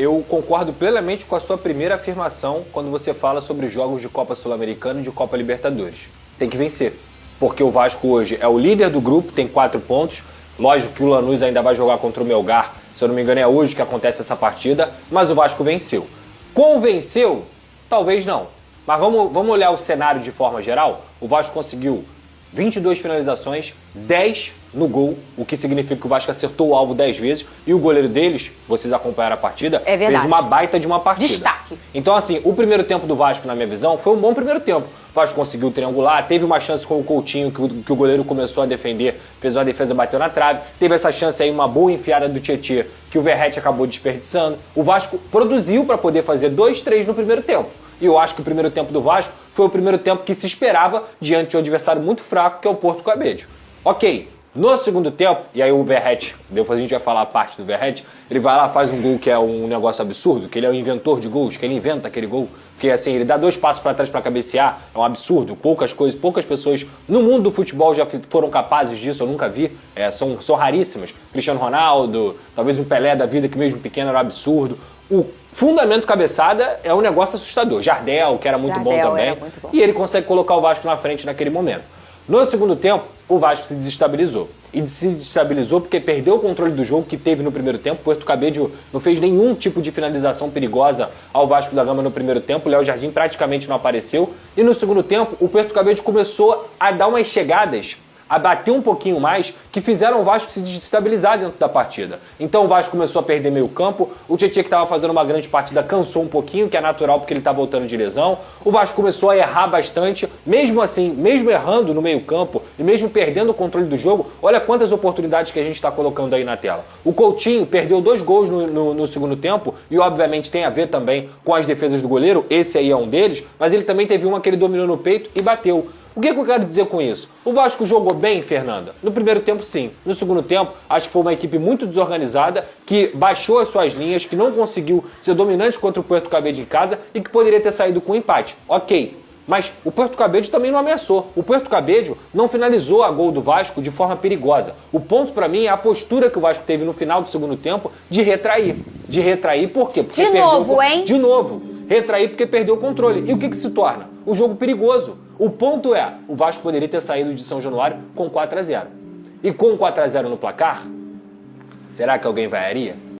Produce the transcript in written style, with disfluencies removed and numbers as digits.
Eu concordo plenamente com a sua primeira afirmação quando você fala sobre jogos de Copa Sul-Americana e de Copa Libertadores. Tem que vencer, porque o Vasco hoje é o líder do grupo, tem 4 pontos. Lógico que o Lanús ainda vai jogar contra o Melgar, se eu não me engano é hoje que acontece essa partida, mas o Vasco venceu. Convenceu? Talvez não. Mas vamos olhar o cenário de forma geral. O Vasco conseguiu 22 finalizações, 10 no gol, o que significa que o Vasco acertou o alvo 10 vezes, e o goleiro deles, vocês acompanharam a partida, fez uma baita de uma partida. Destaque. Então assim, o primeiro tempo do Vasco, na minha visão, foi um bom primeiro tempo. O Vasco conseguiu triangular, teve uma chance com o Coutinho, que o goleiro começou a defender, fez uma defesa, bateu na trave, teve essa chance aí, uma boa enfiada do Tietê, que o Verratti acabou desperdiçando. O Vasco produziu para poder fazer 2, 3 no primeiro tempo. E eu acho que o primeiro tempo do Vasco foi o primeiro tempo que se esperava diante de um adversário muito fraco, que é o Porto Cabedelo. Ok, no segundo tempo, e aí o Verratti, depois a gente vai falar a parte do Verratti, ele vai lá, faz um gol que é um negócio absurdo, que ele é o inventor de gols, que ele inventa aquele gol, porque assim, ele dá 2 passos para trás para cabecear, é um absurdo, poucas pessoas no mundo do futebol já foram capazes disso, eu nunca vi, são raríssimas. Cristiano Ronaldo, talvez um Pelé da vida, que mesmo pequeno era um absurdo. O fundamento cabeçada é um negócio assustador. Jardel, que era muito bom também, e ele consegue colocar o Vasco na frente naquele momento. No segundo tempo, o Vasco se desestabilizou. E se desestabilizou porque perdeu o controle do jogo que teve no primeiro tempo. O Puerto Cabedelo não fez nenhum tipo de finalização perigosa ao Vasco da Gama no primeiro tempo. O Léo Jardim praticamente não apareceu. E no segundo tempo, o Puerto Cabedelo começou a dar umas chegadas, a bater um pouquinho mais, que fizeram o Vasco se desestabilizar dentro da partida. Então o Vasco começou a perder meio campo, o Tietê, que estava fazendo uma grande partida, cansou um pouquinho, que é natural porque ele está voltando de lesão. O Vasco começou a errar bastante, mesmo assim, mesmo errando no meio campo e mesmo perdendo o controle do jogo, olha quantas oportunidades que a gente está colocando aí na tela. O Coutinho perdeu 2 gols no segundo tempo, e obviamente tem a ver também com as defesas do goleiro, esse aí é um deles, mas ele também teve uma que ele dominou no peito e bateu. O que eu quero dizer com isso? O Vasco jogou bem, Fernanda? No primeiro tempo, sim. No segundo tempo, acho que foi uma equipe muito desorganizada, que baixou as suas linhas, que não conseguiu ser dominante contra o Puerto Cabedelo em casa e que poderia ter saído com um empate. Ok, mas o Puerto Cabedelo também não ameaçou. O Puerto Cabedelo não finalizou a gol do Vasco de forma perigosa. O ponto pra mim é a postura que o Vasco teve no final do segundo tempo de retrair. De retrair por quê? Porque de novo, hein? De novo. Retrair porque perdeu o controle. E o que se torna? Um jogo perigoso. O ponto é, o Vasco poderia ter saído de São Januário com 4-0. E com 4-0 no placar, será que alguém vaiaria?